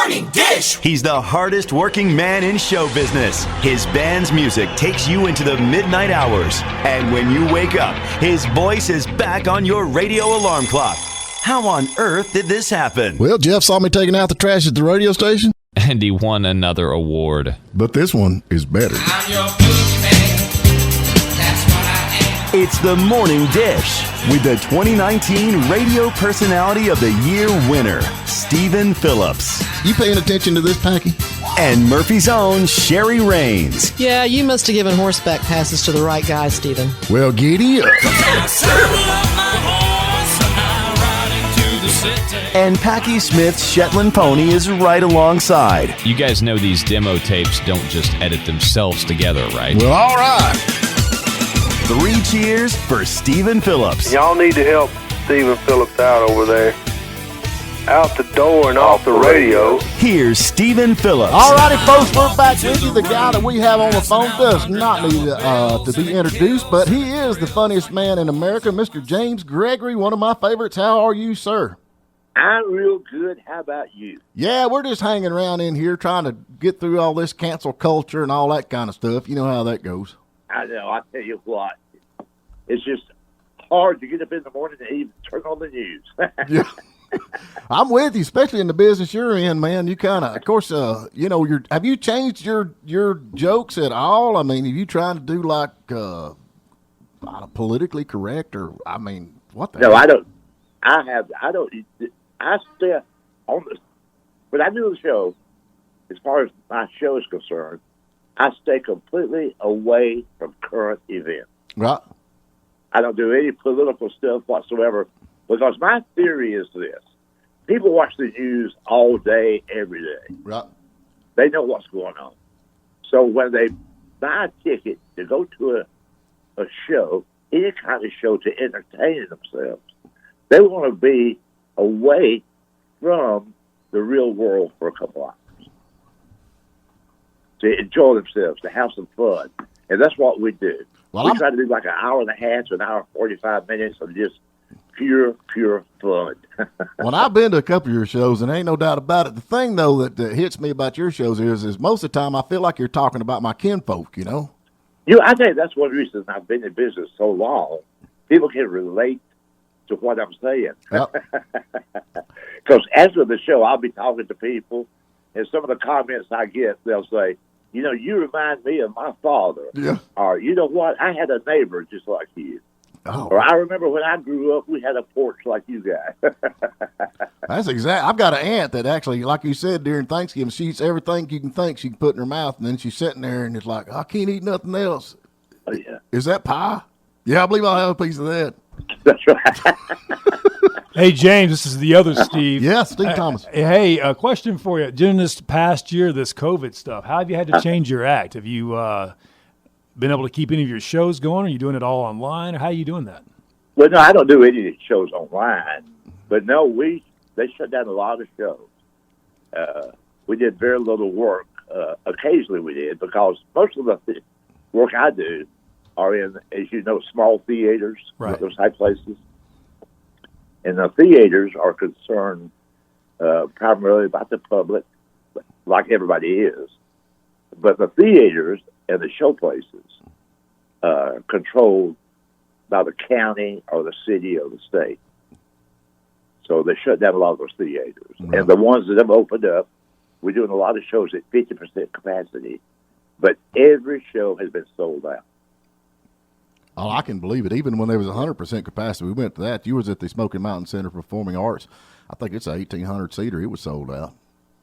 Morning Dish. He's the hardest working man in show business. His band's music takes you into the midnight hours. And when you wake up, his voice is back on your radio alarm clock. How on earth did this happen? Well, Jeff saw me taking out the trash at the radio station. And he won another award. But this one is better. I'm your boogeyman. That's what I am. It's the Morning Dish with the 2019 Radio Personality of the Year winner, Stephen Phillips. You paying attention to this, Packy? And Murphy's own Sherry Raines. Yeah, you must have given horseback passes to the right guy, Stephen. Well, giddy up. And Packy Smith's Shetland pony is right alongside. You guys know these demo tapes don't just edit themselves together, right? Well, all right. 3 cheers for Stephen Phillips. Y'all need to help Stephen Phillips out over there. Out the door and off the radio. Here's Stephen Phillips. All righty, folks, we're back with you. The guy that we have on the phone does not need to be introduced, but he is the funniest man in America, Mr. James Gregory, one of my favorites. How are you, sir? I'm real good. How about you? Yeah, we're just hanging around in here trying to get through all this cancel culture and all that kind of stuff. You know how that goes. I know. I tell you what, it's just hard to get up in the morning and even turn on the news. Yeah. I'm with you, especially in the business you're in, man. You kind of course, have you changed your jokes at all? I mean, are you trying to do like politically correct, or I mean, what the? No, I don't. I stay on the. When I do the show, as far as my show is concerned, I stay completely away from current events. Right. I don't do any political stuff whatsoever because my theory is this. People watch the news all day, every day. Right. They know what's going on. So when they buy a ticket to go to a show, any kind of show to entertain themselves, they want to be away from the real world for a couple hours to enjoy themselves, to have some fun. And that's what we do. We try to do like an hour and a half to an hour and 45 minutes of just pure fun. Well, I've been to a couple of your shows, and ain't no doubt about it. The thing, though, that hits me about your shows is most of the time I feel like you're talking about my kinfolk, you know? I think that's one reason I've been in business so long. People can relate to what I'm saying. Because after the show, I'll be talking to people, and some of the comments I get, they'll say, you remind me of my father. Yeah. Or, you know what, I had a neighbor just like you. Oh. Or I remember when I grew up, we had a porch like you guys. That's exact. I've got an aunt that actually, like you said, during Thanksgiving, she eats everything you can think she can put in her mouth, and then she's sitting there, and it's like, I can't eat nothing else. Oh, yeah. Is that pie? Yeah, I believe I'll have a piece of that. That's right. Hey, James, this is the other Steve. Yeah, Steve Thomas. Hey, a question for you. During this past year, this COVID stuff, how have you had to change your act? Have you been able to keep any of your shows going? Are you doing it all online? Or how are you doing that? Well, no, I don't do any of the shows online. But, no, they shut down a lot of shows. We did very little work. Occasionally we did because most of the work I do are in, as you know, small theaters, right, those type places. And the theaters are concerned primarily about the public, like everybody is. But the theaters and the show places controlled by the county or the city or the state. So they shut down a lot of those theaters. Right. And the ones that have opened up, we're doing a lot of shows at 50% capacity. But every show has been sold out. Oh, I can believe it. Even when there was 100% capacity, we went to that. You was at the Smoky Mountain Center for Performing Arts. I think it's a 1,800-seater. It was sold out.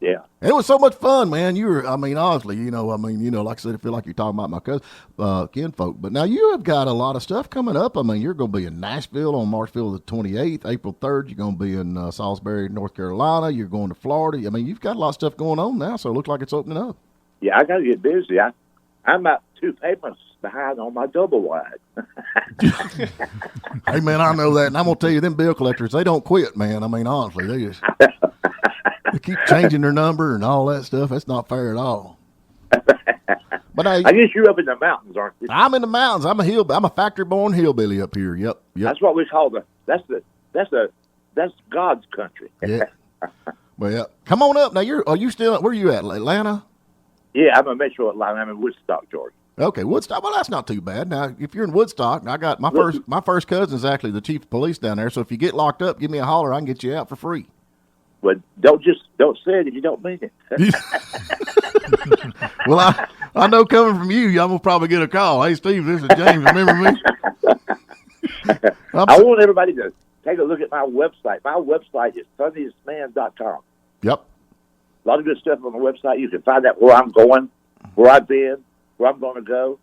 Yeah. And it was so much fun, man. Honestly, like I said, I feel like you're talking about my cousin, kinfolk. But now you have got a lot of stuff coming up. I mean, you're going to be in Nashville on Marchville the 28th, April 3rd. You're going to be in Salisbury, North Carolina. You're going to Florida. I mean, you've got a lot of stuff going on now, so it looks like it's opening up. Yeah, I got to get busy. I'm about 2 payments behind on my double wide. Hey, man, I know that. And I'm going to tell you, them bill collectors, they don't quit, man. I mean, honestly, they keep changing their number and all that stuff. That's not fair at all. But I guess you're up in the mountains, aren't you? I'm in the mountains. I'm a factory-born hillbilly up here. Yep. That's what we call that's God's country. Yeah. Well, yeah. Come on up now. Are you still? Where are you at? Atlanta? Yeah, I'm in Metro Atlanta. I'm in Woodstock, Georgia. Okay, Woodstock. Well, that's not too bad. Now, if you're in Woodstock, I got my first cousin's actually the chief of police down there. So if you get locked up, give me a holler. I can get you out for free. But don't say it if you don't mean it. Well, I know coming from you, I'm gonna probably get a call. Hey, Steve, this is James. Remember me? I want everybody to take a look at my website. My website is funniestman.com. Yep. A lot of good stuff on the website. You can find out where I'm going, where I've been, where I'm going to go.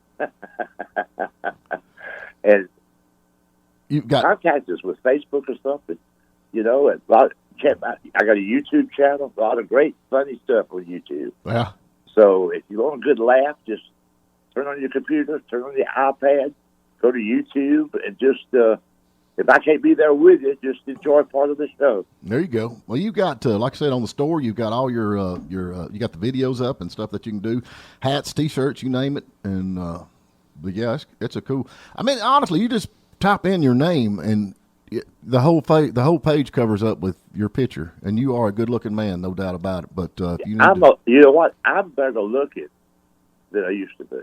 And you've got contact us with Facebook or something. You know, and I got a YouTube channel. A lot of great, funny stuff on YouTube. Yeah. So if you want a good laugh, just turn on your computer, turn on your iPad, go to YouTube, and just if I can't be there with you, just enjoy part of the show. There you go. Well, you got like I said on the store, you've got all your you got the videos up and stuff that you can do, hats, T-shirts, you name it, and but yeah, it's a cool. I mean, honestly, you just type in your name and the whole page covers up with your picture, and you are a good-looking man, no doubt about it. But if you you know what? I'm better looking than I used to be.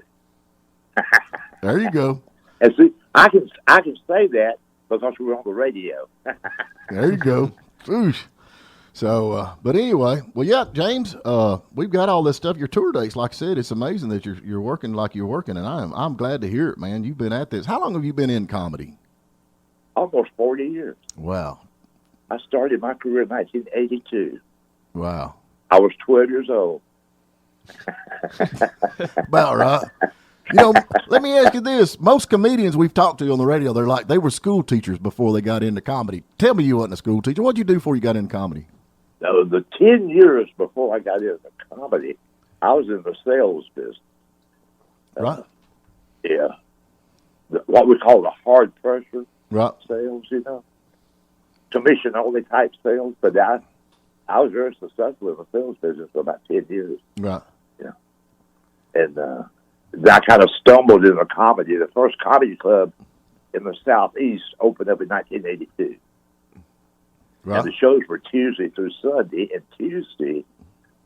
There you go. And see, I can say that because we're on the radio. There you go. Oosh. So, but anyway, well, yeah, James, we've got all this stuff. Your tour dates, like I said, it's amazing that you're working like you're working, and I'm glad to hear it, man. You've been at this. How long have you been in comedy? Almost 40 years. Wow. I started my career in 1982. Wow. I was 12 years old. About right. You know, let me ask you this. Most comedians we've talked to on the radio, they're like, they were school teachers before they got into comedy. Tell me you wasn't a school teacher. What'd you do before you got into comedy? Now, the 10 years before I got into comedy, I was in the sales business. Right. Yeah. What we call the hard pressure. Right. Sales, you know, commission only type sales. But I was very successful in the sales business for about 10 years. Right. Yeah. And I kind of stumbled into comedy. The first comedy club in the Southeast opened up in 1982. Right. And the shows were Tuesday through Sunday, and Tuesday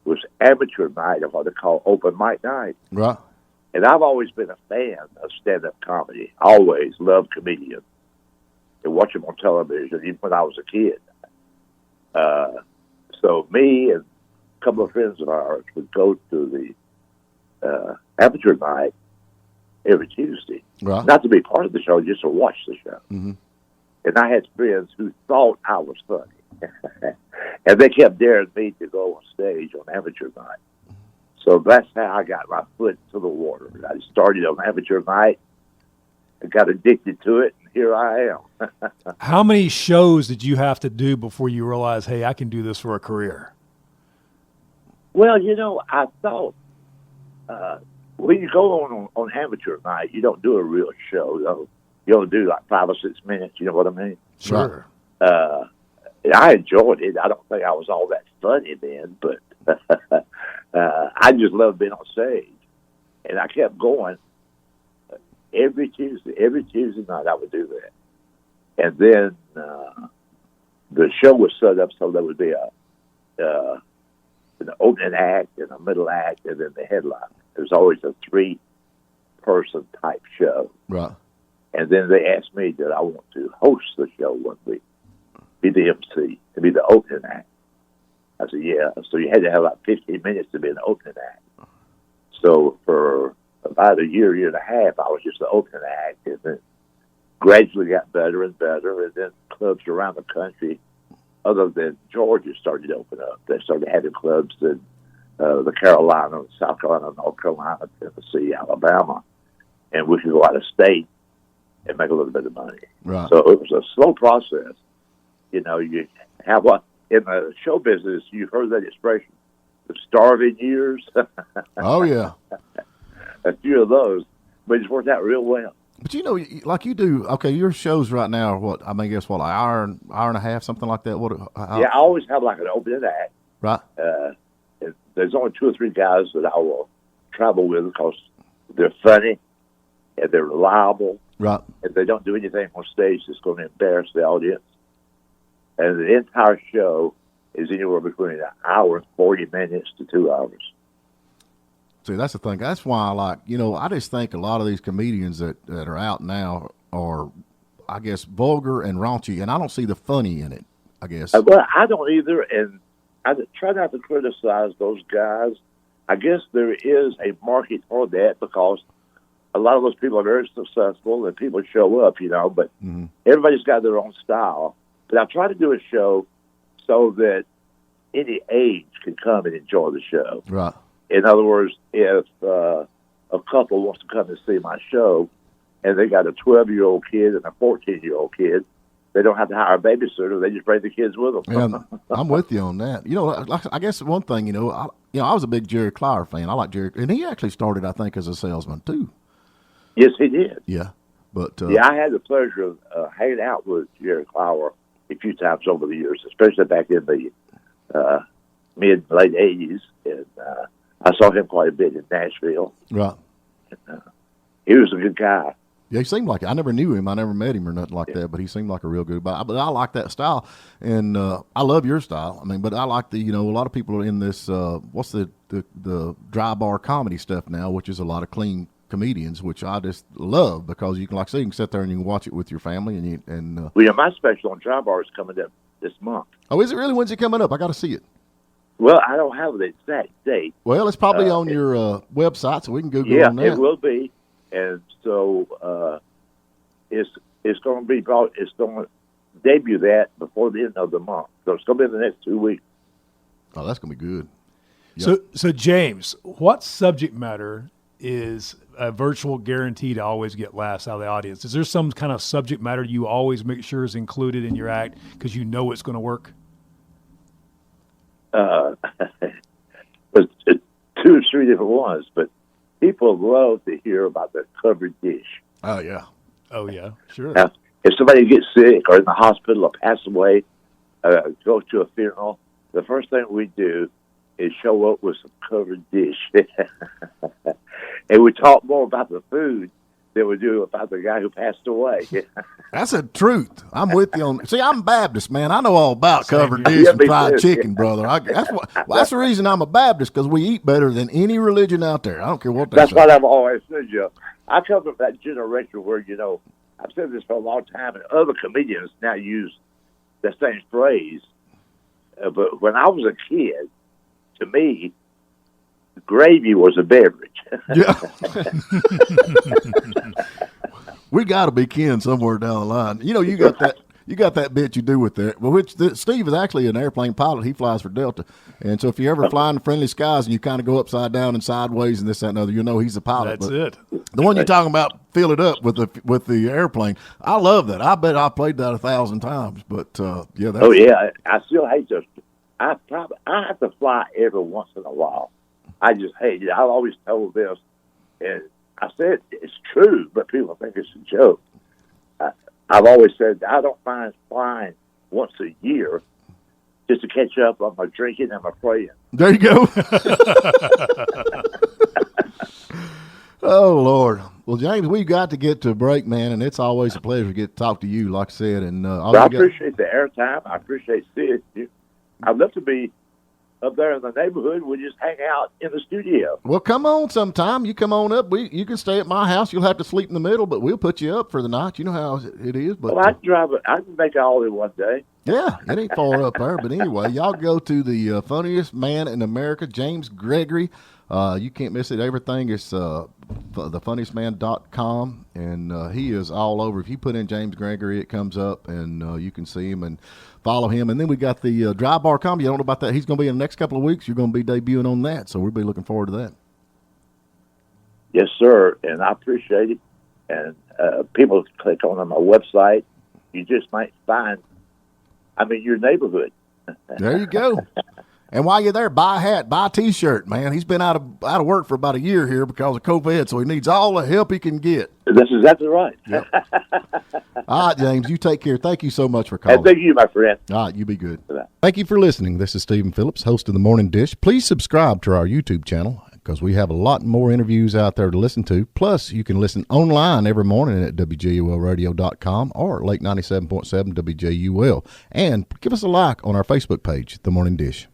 was amateur night, or what they call open mic night. Right. And I've always been a fan of stand-up comedy. Always loved comedians. And watch them on television, even when I was a kid. So me and a couple of friends of ours would go to the amateur night every Tuesday. Right. Not to be part of the show, just to watch the show. Mm-hmm. And I had friends who thought I was funny. And they kept daring me to go on stage on amateur night. So that's how I got my foot into the water. I started on amateur night and got addicted to it. Here I am. How many shows did you have to do before you realized, hey, I can do this for a career? Well, you know, I thought when you go on amateur night, you don't do a real show. You only do like 5 or 6 minutes. You know what I mean? Sure. I enjoyed it. I don't think I was all that funny then, but I just loved being on stage. And I kept going. Every Tuesday night I would do that. And then the show was set up so there would be an opening act and a middle act and then the headline. It was always a 3-person type show. Right. And then they asked me, did I want to host the show one week, be the MC, to be the opening act. I said, yeah. So you had to have like 15 minutes to be an opening act. So for about a year and a half, I was just the opening act, and then gradually got better and better, and then clubs around the country, other than Georgia, started to open up. They started having clubs in the Carolinas, South Carolina, North Carolina, Tennessee, Alabama, and we could go out of state and make a little bit of money. Right. So it was a slow process. You know, you have what in the show business, you've heard that expression, the starving years. Oh, yeah. A few of those, but it's worked out real well. But you know, like you do, okay, your shows right now are what, I mean, guess what, an hour and a half, something like that? Yeah, I always have like an opening act. Right. There's only 2 or 3 guys that I will travel with because they're funny and they're reliable. Right. And they don't do anything on stage that's going to embarrass the audience. And the entire show is anywhere between an hour and 40 minutes to 2 hours. See, that's the thing. That's why I like, I just think a lot of these comedians that are out now are, I guess, vulgar and raunchy, and I don't see the funny in it, I guess. Well, I don't either, and I try not to criticize those guys. I guess there is a market for that because a lot of those people are very successful and people show up, but everybody's got their own style. But I try to do a show so that any age can come and enjoy the show. Right. In other words, if a couple wants to come and see my show and they got a 12-year-old kid and a 14-year-old kid, they don't have to hire a babysitter. They just bring the kids with them. Yeah, I'm with you on that. I guess one thing, I was a big Jerry Clower fan. I like Jerry, and he actually started, I think, as a salesman too. Yes, he did. Yeah, but I had the pleasure of hanging out with Jerry Clower a few times over the years, especially back in the mid-late 80s, and I saw him quite a bit in Nashville. Right. He was a good guy. Yeah, he seemed like it. I never knew him. I never met him or nothing like that, but he seemed like a real good guy. But I like that style, and I love your style. But I like a lot of people are in this, what's the dry bar comedy stuff now, which is a lot of clean comedians, which I just love because you can, like I say, you can sit there and you can watch it with your family. My special on dry bar is coming up this month. Oh, is it really? When's it coming up? I got to see it. Well, I don't have the exact date. Well, it's probably on your website, so we can Google on that. Yeah, it will be. And so it's going to be brought. It's going to debut that before the end of the month. So it's going to be in the next 2 weeks. Oh, that's going to be good. Yep. So James, what subject matter is a virtual guarantee to always get laughs out of the audience? Is there some kind of subject matter you always make sure is included in your act because you know it's going to work? But 2 or 3 different ones, but people love to hear about the covered dish. Oh yeah, sure. Now, if somebody gets sick or in the hospital or pass away, go to a funeral, the first thing we do is show up with some covered dish, and we talk more about the food than we do about the guy who passed away. That's the truth. I'm with you on. See, I'm Baptist, man. I know all about covered dish and fried chicken, brother. That's the reason I'm a Baptist, because we eat better than any religion out there. I don't care what they That's say. what I've always said, Joe. I come from that generation where, I've said this for a long time, and other comedians now use the same phrase. But when I was a kid, to me, gravy was a beverage. Yeah. We got to be kin somewhere down the line. You got that. You got that bit you do with that. Well, Steve is actually an airplane pilot. He flies for Delta, and so if you ever fly in the friendly skies and you kind of go upside down and sideways and this, that, and other, he's a pilot. That's it. The one you're talking about, fill it up with the airplane. I love that. I bet I played that 1,000 times. But yeah. Oh yeah, I still hate to. I have to fly every once in a while. I just hate it. I've always told this, and I said it's true, but people think it's a joke. I've always said I don't mind flying once a year just to catch up on my drinking and my praying. There you go. Oh, Lord. Well, James, we've got to get to a break, man, and it's always a pleasure to get to talk to you, like I said. And I appreciate the airtime. I appreciate seeing you. I'd love to be up there in the neighborhood. We just hang out in the studio. Well, come on sometime. You come on up. You can stay at my house. You'll have to sleep in the middle, but we'll put you up for the night. You know how it is. But I can drive it. I can make it all in one day. Yeah, it ain't far up there. But anyway, y'all go to the funniest man in America, James Gregory. You can't miss it. Everything is thefunniestman.com, and he is all over. If you put in James Gregory, it comes up, and you can see him and follow him. And then we got the Dry Bar Comedy. I don't know about that. He's going to be in the next couple of weeks. You're going to be debuting on that, so we'll be looking forward to that. Yes, sir, and I appreciate it. And people click on my website. You just might find, your neighborhood. There you go. And while you're there, buy a hat, buy a T-shirt, man. He's been out of work for about a year here because of COVID, so he needs all the help he can get. That's exactly right. Yep. All right, James, you take care. Thank you so much for calling. And thank you, my friend. All right, you be good. Thank you for listening. This is Stephen Phillips, host of The Morning Dish. Please subscribe to our YouTube channel. because we have a lot more interviews out there to listen to. Plus, you can listen online every morning at WJULradio.com or Lake 97.7 WJUL. And give us a like on our Facebook page, The Morning Dish.